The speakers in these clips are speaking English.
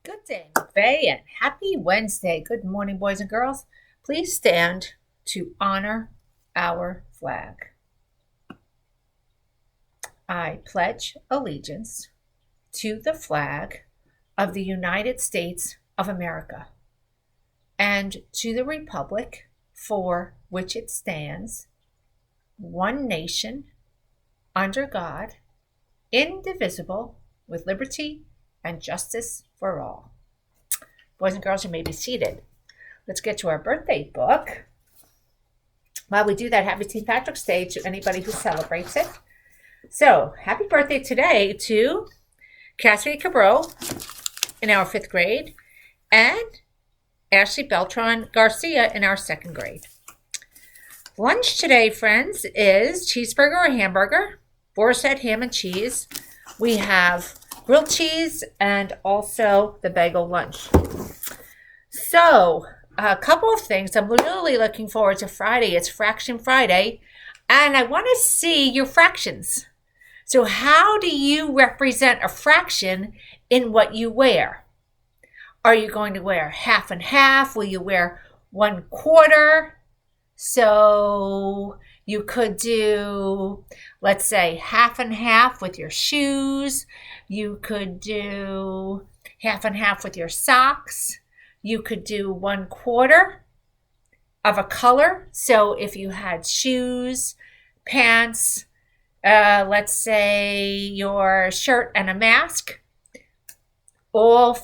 Good day, McVeigh, and happy Wednesday. Good morning, boys and girls. Please stand to honor our flag. I pledge allegiance to the flag of the United States of America and to the republic for which it stands, one nation, under God, indivisible, with liberty and justice for all. Boys and girls, you may be seated. Let's get to our birthday book. While we do that, happy St. Patrick's Day to anybody who celebrates it. So, happy birthday today to Cassidy Cabral in our 5th grade and Ashley Beltran Garcia in our 2nd grade. Lunch today, friends, is cheeseburger or hamburger, Boar's Head ham and cheese. We have grilled cheese and also the bagel lunch. So, a couple of things. I'm really looking forward to Friday. It's Fraction Friday, and I want to see your fractions. So how do you represent a fraction in what you wear? Are you going to wear half and half? Will you wear 1/4? So you could do, let's say, half and half with your shoes. You could do half and half with your socks. You could do 1/4 of a color. So if you had shoes, pants, let's say your shirt and a mask, all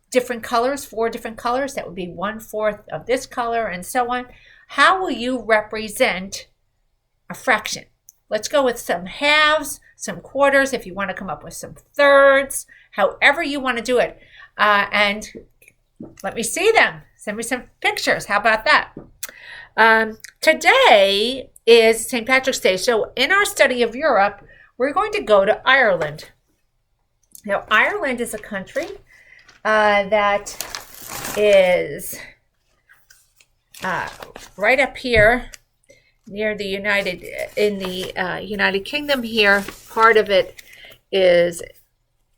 different colors, 4 different colors, that would be 1/4 of this color and so on. How will you represent a fraction? Let's go with some halves, some quarters, if you want to come up with some thirds, however you want to do it. And let me see them. Send me some pictures. How about that? Today is St. Patrick's Day. So in our study of Europe, we're going to go to Ireland. Now, Ireland is a country that is right up here near the United Kingdom here. Part of it is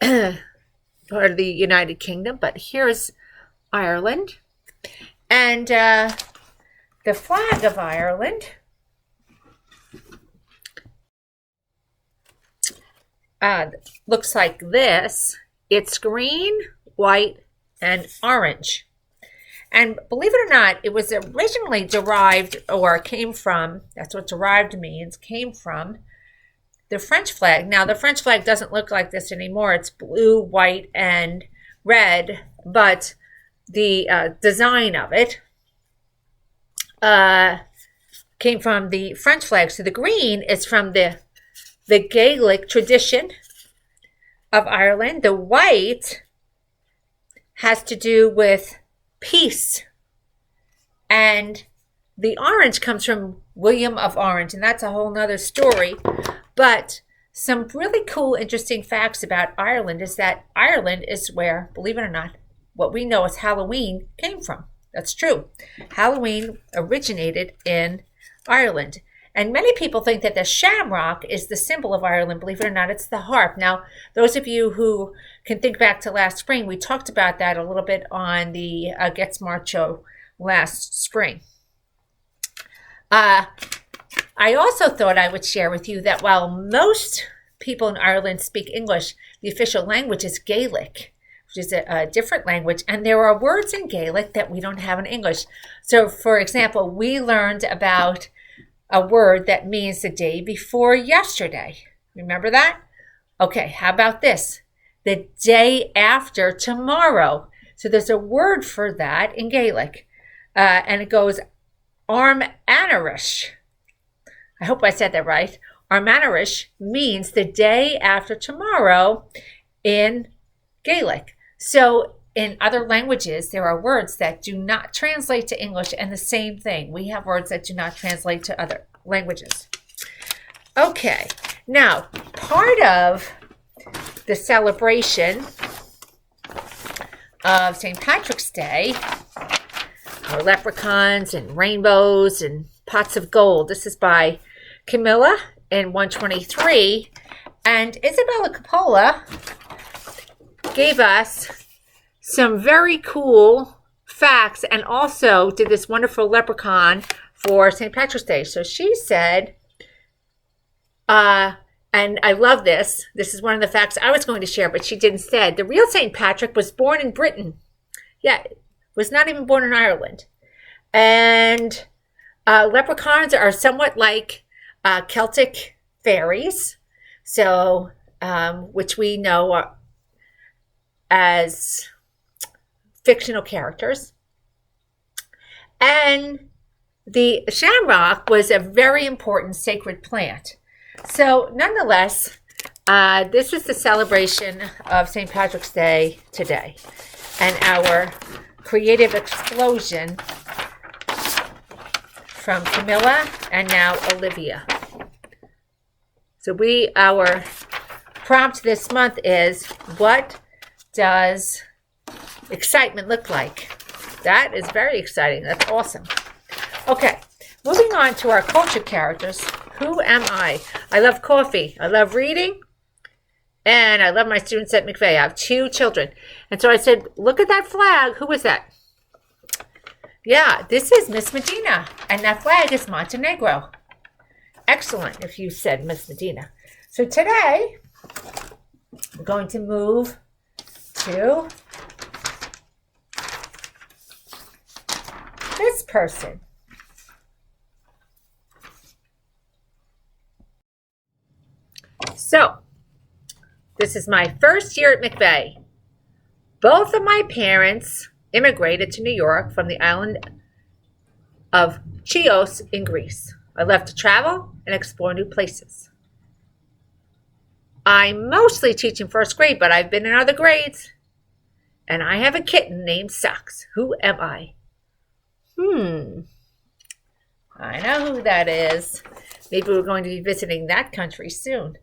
part of the United Kingdom, but here's Ireland. And the flag of Ireland looks like this. It's green, white, and orange. And believe it or not, it was originally derived or came from, that's what derived means, came from the French flag. Now, the French flag doesn't look like this anymore. It's blue, white, and red, but the design of it came from the French flag. So the green is from the Gaelic tradition of Ireland. The white has to do with peace. And the orange comes from William of Orange, and that's a whole nother story. But some really cool, interesting facts about Ireland is that Ireland is where, believe it or not, what we know as Halloween came from. That's true. Halloween originated in Ireland. And many people think that the shamrock is the symbol of Ireland. Believe it or not, it's the harp. Now, those of you who can think back to last spring, we talked about that a little bit on the Get Smart show last spring. I also thought I would share with you that while most people in Ireland speak English, the official language is Gaelic, which is a different language. And there are words in Gaelic that we don't have in English. So, for example, we learned about a word that means the day before yesterday. Remember that? Okay, how about this? The day after tomorrow. So there's a word for that in Gaelic. And it goes Armanarish. I hope I said that right. Armanarish means the day after tomorrow in Gaelic. So in other languages, there are words that do not translate to English, and the same thing. We have words that do not translate to other languages. Okay, now, part of the celebration of St. Patrick's Day are leprechauns and rainbows and pots of gold. This is by Camilla in 123, and Isabella Coppola gave us some very cool facts and also did this wonderful leprechaun for St. Patrick's Day. So she said, and I love this. This is one of the facts I was going to share, but she did instead. The real St. Patrick was born in Britain. Yeah, was not even born in Ireland. And leprechauns are somewhat like Celtic fairies, so which we know as fictional characters. And the shamrock was a very important sacred plant. So nonetheless, this is the celebration of St. Patrick's Day today. And our creative explosion from Camilla and now Olivia. So our prompt this month is, what does excitement look like? That is very exciting. That's awesome. Okay, moving on to our culture characters. Who am I? I love coffee. I love reading. And I love my students at McVeigh. I have 2 children. And so I said, look at that flag. Who is that? Yeah, this is Miss Medina. And that flag is Montenegro. Excellent if you said Miss Medina. So today, we're going to move to this person. So, this is my first year at McVeigh. Both of my parents immigrated to New York from the island of Chios in Greece. I love to travel and explore new places. I mostly teach in first grade, but I've been in other grades. And I have a kitten named Socks. Who am I? I know who that is. Maybe we're going to be visiting that country soon.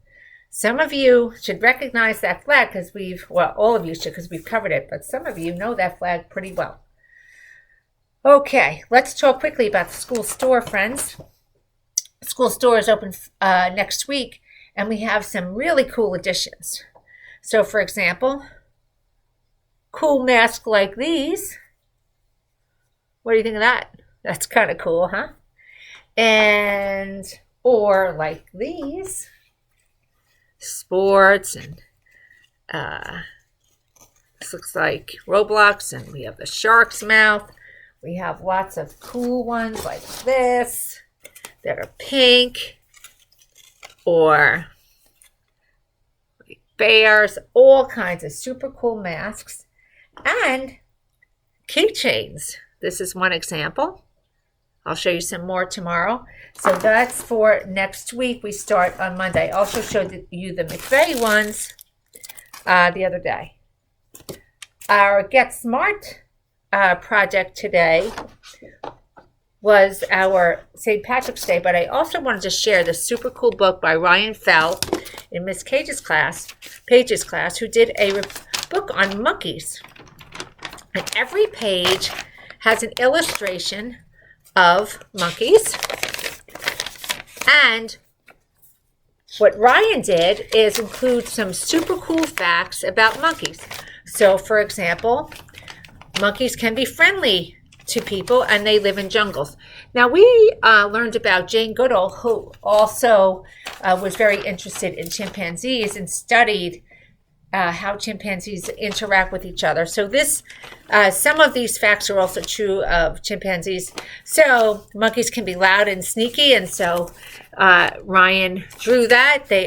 Some of you should recognize that flag because all of you should because we've covered it, but some of you know that flag pretty well. Okay, let's talk quickly about the school store, friends. The school store is open next week, and we have some really cool additions. So, for example, cool masks like these. What do you think of that? That's kind of cool, huh? Or like these. Sports, and this looks like Roblox, and we have the shark's mouth. We have lots of cool ones like this that are pink, or like bears, all kinds of super cool masks, and keychains. This is one example. I'll show you some more tomorrow. So that's for next week. We start on Monday. I also showed you the McVeigh ones the other day. Our Get Smart project today was our St. Patrick's Day, but I also wanted to share this super cool book by Ryan Fell in Miss Page's class, who did a book on monkeys. And every page has an illustration of monkeys. And what Ryan did is include some super cool facts about monkeys. So, for example, monkeys can be friendly to people and they live in jungles. Now, we learned about Jane Goodall, who also was very interested in chimpanzees and studied how chimpanzees interact with each other. So some of these facts are also true of chimpanzees. So monkeys can be loud and sneaky, and so Ryan drew that. They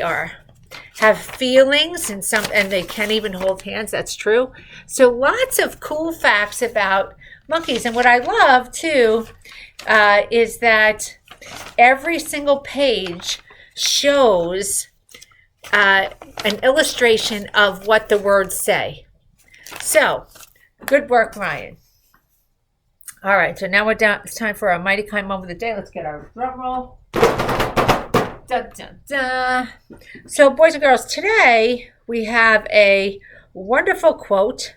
have feelings, and they can even hold hands. That's true. So lots of cool facts about monkeys. And what I love too is that every single page shows an illustration of what the words say. So, good work, Ryan. All right, so now it's time for our Mighty Kind Moment of the Day. Let's get our drum roll. Dun, dun, dun. So, boys and girls, today we have a wonderful quote.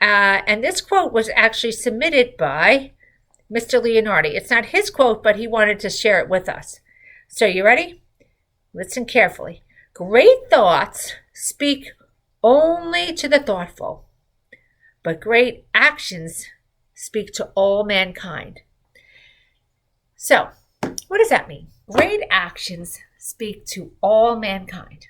And this quote was actually submitted by Mr. Leonardi. It's not his quote, but he wanted to share it with us. So, you ready? Listen carefully. Great thoughts speak only to the thoughtful, but great actions speak to all mankind. So, what does that mean? Great actions speak to all mankind.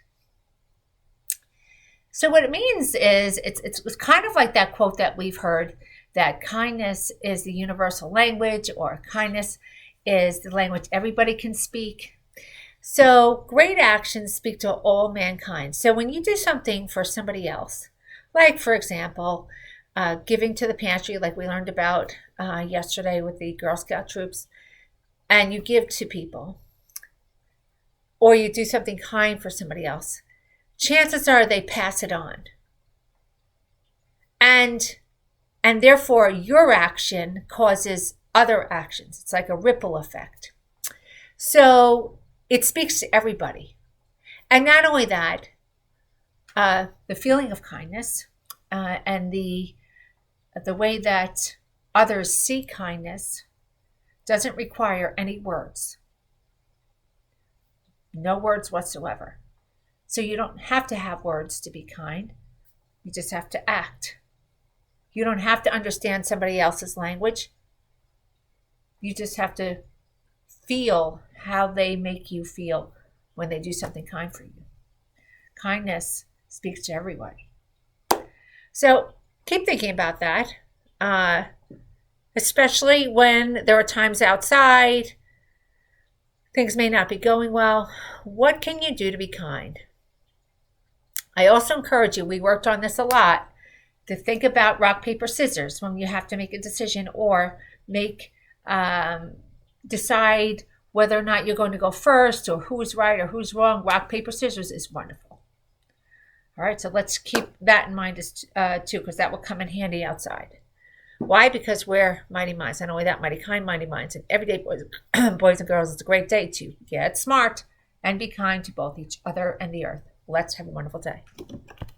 So what it means is it's kind of like that quote that we've heard, that kindness is the universal language, or kindness is the language everybody can speak. So great actions speak to all mankind. So when you do something for somebody else, like for example, giving to the pantry, like we learned about yesterday with the Girl Scout troops, and you give to people, or you do something kind for somebody else, chances are they pass it on. And therefore your action causes other actions. It's like a ripple effect. So it speaks to everybody. And not only that, the feeling of kindness and the way that others see kindness doesn't require any words. No words whatsoever. So you don't have to have words to be kind. You just have to act. You don't have to understand somebody else's language. You just have to feel how they make you feel when they do something kind for you. Kindness speaks to everybody. So keep thinking about that, especially when there are times outside, things may not be going well. What can you do to be kind? I also encourage you, we worked on this a lot, to think about rock, paper, scissors when you have to make a decision, or decide whether or not you're going to go first, or who's right or who's wrong. Rock, paper, scissors is wonderful. All right, so let's keep that in mind too, because that will come in handy outside. Why? Because we're mighty minds. Not only that, mighty kind, mighty minds. And every day, boys and girls, it's a great day to get smart and be kind to both each other and the earth. Let's have a wonderful day.